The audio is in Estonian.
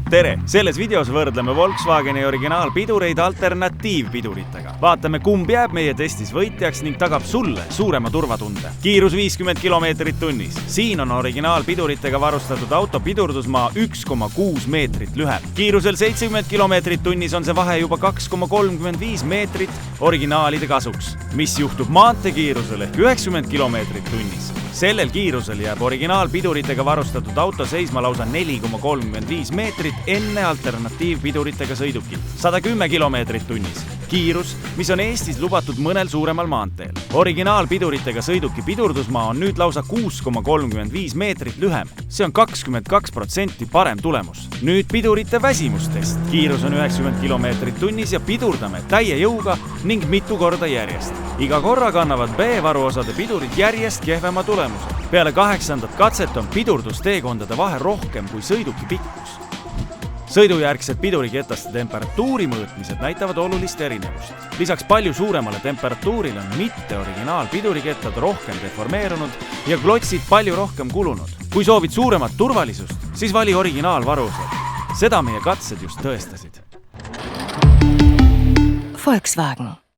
tere! Selles videos võrdleme Volkswageni originaalpidureid alternatiivpiduritega. Vaatame, kumb jääb meie testis võitjaks ning tagab sulle suurema turvatunde. Kiirus 50 km tunnis. Siin on originaalpiduritega varustatud auto pidurdusmaa 1,6 meetrit lühem. Kiirusel 70 km tunnis on see vahe juba 2,35 meetrit originaalide kasuks. Mis juhtub maanteekiirusel ehk 90 km tunnis? Sellel kiirusel jääb originaalpiduritega varustatud auto seisma lausa 4,35 meetrit enne alternatiivpiduritega sõidukit. 110 km tunnis. Kiirus, mis on Eestis lubatud mõnel suuremal maanteel. Originaalpiduritega sõiduki pidurdusmaa on nüüd lausa 6,35 meetrit lühem. See on 22% parem tulemus. Nüüd pidurite väsimustest. Kiirus on 90 km tunnis ja pidurdame täie jõuga ning mitu korda järjest. Iga korraga annavad B-varuosade pidurid järjest kehvema tulemuse. Peale 8. katset on pidurdusteekondade vahe rohkem kui sõiduki pikkus. Sõidujärgsed piduriketaste temperatuuri mõõtmised näitavad olulist erinevust. Lisaks palju suuremale temperatuurile on mitte originaalpidurikettad rohkem deformeerunud ja klotsid palju rohkem kulunud. Kui soovid suuremat turvalisust, siis vali originaalvaruosad. Seda meie katsed just tõestasid. Volkswagen.